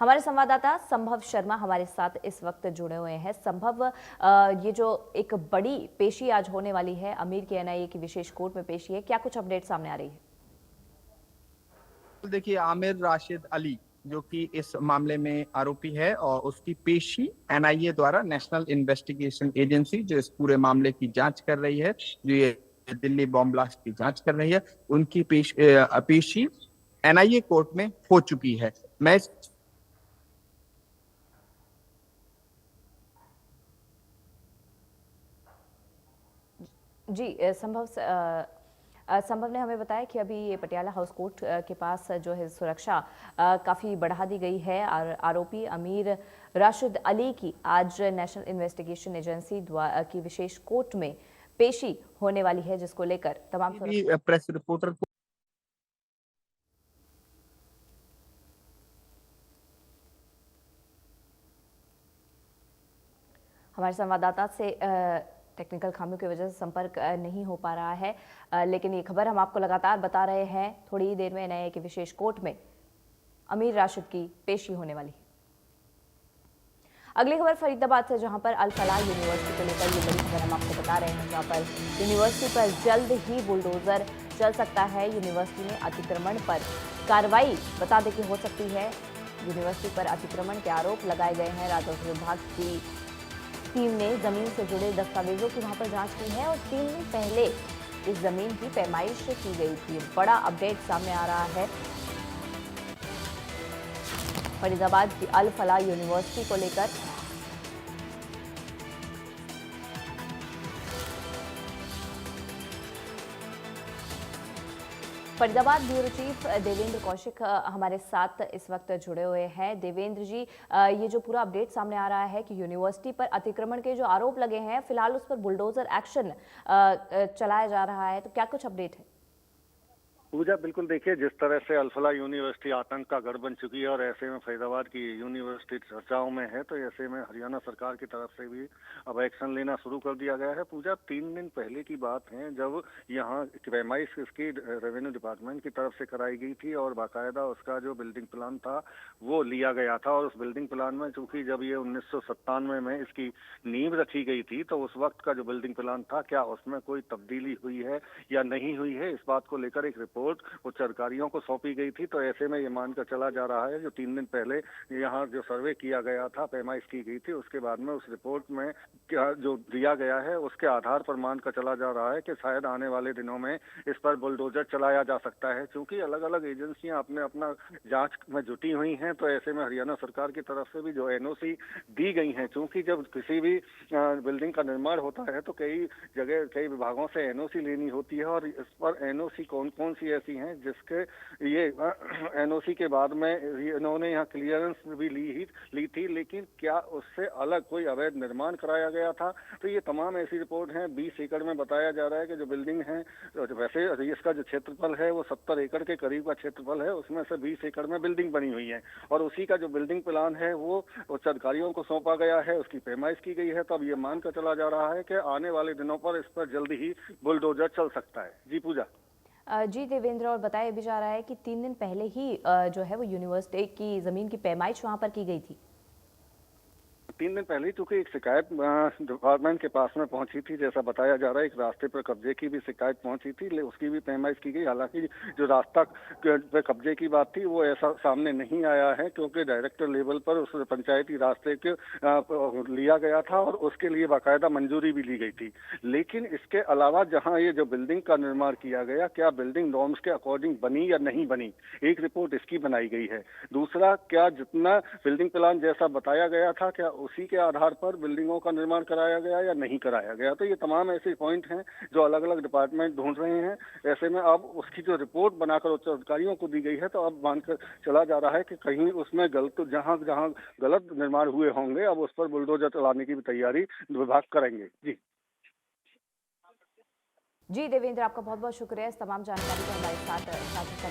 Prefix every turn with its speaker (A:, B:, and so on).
A: हमारे संवाददाता संभव शर्मा हमारे साथ इस वक्त जुड़े हुए हैं। संभव, ये जो एक बड़ी पेशी आज होने वाली है, अमीर की एनआईए की विशेष कोर्ट में पेशी है, क्या कुछ अपडेट सामने आ रही है?
B: देखिए, आमिर राशिद अली जो कि इस मामले में आरोपी है और उसकी पेशी एनआईए द्वारा, नेशनल इन्वेस्टिगेशन एजेंसी जो इस पूरे मामले की जांच कर रही है, जो ये दिल्ली बॉम्ब ब्लास्ट की जांच कर रही है, उनकी पेशी एनआईए कोर्ट में हो चुकी है। मैं
A: जी, संभव ने हमें बताया कि अभी ये पटियाला हाउस कोर्ट के पास जो है सुरक्षा काफ़ी बढ़ा दी गई है और आरोपी अमीर राशिद अली की आज नेशनल इन्वेस्टिगेशन एजेंसी द्वारा की विशेष कोर्ट में पेशी होने वाली है, जिसको लेकर तमाम
B: भी प्रेस रिपोर्टर को
A: हमारे संवाददाता से टेक्निकल खामियों की वजह से संपर्क नहीं हो पा रहा है, लेकिन ये खबर हम आपको लगातार बता रहे हैं। थोड़ी ही देर में एनआईए की विशेष कोर्ट में अमीर राशिद की पेशी होने वाली है। अगली खबर फरीदाबाद से, जहां पर अल फलाह यूनिवर्सिटी को लेकर ये बड़ी खबर हम आपको बता रहे हैं, जहां पर यूनिवर्सिटी पर जल्द ही बुलडोजर चल सकता है। यूनिवर्सिटी में अतिक्रमण पर कार्रवाई बता दें कि हो सकती है। यूनिवर्सिटी पर अतिक्रमण के आरोप लगाए गए हैं। राजस्व विभाग की टीम ने जमीन से जुड़े दस्तावेजों की वहां पर जांच की है और 3 दिन पहले इस जमीन की पैमाइश की गई थी। बड़ा अपडेट सामने आ रहा है फरीदाबाद की अल फलाह यूनिवर्सिटी को लेकर। फरीदाबाद ब्यूरो चीफ देवेंद्र कौशिक हमारे साथ इस वक्त जुड़े हुए हैं। देवेंद्र जी, ये जो पूरा अपडेट सामने आ रहा है कि यूनिवर्सिटी पर अतिक्रमण के जो आरोप लगे हैं, फिलहाल उस पर बुलडोजर एक्शन चलाया जा रहा है, तो क्या कुछ अपडेट है?
C: पूजा, बिल्कुल देखिए, जिस तरह से अल फलाह यूनिवर्सिटी आतंक का गढ़ बन चुकी है और ऐसे में फरीदाबाद की यूनिवर्सिटी चर्चाओं में है, तो ऐसे में हरियाणा सरकार की तरफ से भी अब एक्शन लेना शुरू कर दिया गया है। पूजा, 3 दिन पहले की बात है जब यहाँ पैमाइश इसकी रेवेन्यू डिपार्टमेंट की तरफ से कराई गई थी और बाकायदा उसका जो बिल्डिंग प्लान था वो लिया गया था। और उस बिल्डिंग प्लान में, चूंकि जब ये 1997 में इसकी नींव रखी गई थी, तो उस वक्त का जो बिल्डिंग प्लान था, क्या उसमें कोई तब्दीली हुई है या नहीं हुई है, इस बात को लेकर एक रिपोर्ट उच्च अधिकारियों को सौंपी गई थी। तो ऐसे में ये मानकर चला जा रहा है, जो 3 दिन पहले यहाँ जो सर्वे किया गया था, पैमाइश की गई थी, उसके बाद में उस रिपोर्ट में क्या जो दिया गया है, उसके आधार पर मानकर चला जा रहा है कि शायद आने वाले दिनों में इस पर बुलडोजर चलाया जा सकता है। क्योंकि अलग अलग एजेंसियां अपने अपना जांच में जुटी हुई हैं, तो ऐसे में हरियाणा सरकार की तरफ से भी जो एनओसी दी गई है, क्योंकि जब किसी भी बिल्डिंग का निर्माण होता है तो कई जगह कई विभागों से एनओसी लेनी होती है, और इस पर एनओसी कौन कौन सी ऐसी हैं जिसके ये एनओसी के बाद में इन्होंने यहाँ क्लियरेंस भी ली थी, लेकिन क्या उससे अलग कोई अवैध निर्माण कराया गया था। तो ये तमाम ऐसी रिपोर्ट हैं। 20 एकड़ में बताया जा रहा है कि जो बिल्डिंग है, वैसे इसका जो क्षेत्रफल है वो 70 एकड़ के करीब का क्षेत्रफल है, उसमें से 20 एकड़ में बिल्डिंग बनी हुई है और उसी का जो बिल्डिंग प्लान है वो उच्च अधिकारियों को सौंपा गया है, उसकी पैमाइश की गई है। तो अब ये मानकर चला जा रहा है कि आने वाले दिनों पर इस पर जल्द ही बुलडोजर चल सकता है। जी पूजा।
A: जी देवेंद्र, और बताया भी जा रहा है कि 3 दिन पहले ही जो है वो यूनिवर्सिटी की जमीन की पैमाइश वहां पर की गई थी।
C: 3 दिन पहले चूंकि एक शिकायत डिपार्टमेंट के पास में पहुंची थी, जैसा बताया जा रहा है, एक रास्ते पर कब्जे की भी शिकायत पहुंची थी, उसकी भी पैमाइश की गई। हालांकि जो रास्ता पे कब्जे की बात थी वो ऐसा सामने नहीं आया है, क्योंकि डायरेक्टर लेवल पर उस पंचायती रास्ते के लिया गया था और उसके लिए बाकायदा मंजूरी भी ली गई थी। लेकिन इसके अलावा जहाँ ये जो बिल्डिंग का निर्माण किया गया, क्या बिल्डिंग नॉर्म्स के अकॉर्डिंग बनी या नहीं बनी, एक रिपोर्ट इसकी बनाई गई है। दूसरा, क्या जितना बिल्डिंग प्लान जैसा बताया गया था, क्या उसी के आधार पर बिल्डिंगों का निर्माण कराया गया या नहीं कराया गया। तो ये तमाम ऐसे पॉइंट हैं जो अलग अलग डिपार्टमेंट ढूंढ रहे हैं। ऐसे में अब उसकी जो रिपोर्ट बनाकर उच्च अधिकारियों को दी गई है, तो अब मानकर चला जा रहा है कि कहीं उसमें गलत जहां जहां गलत निर्माण हुए होंगे, अब उस पर बुलडोजर चलाने की भी तैयारी विभाग करेंगे।
A: जी देवेंद्र, आपका बहुत बहुत शुक्रिया इस तमाम जानकारी को हमारे साथ साझा करने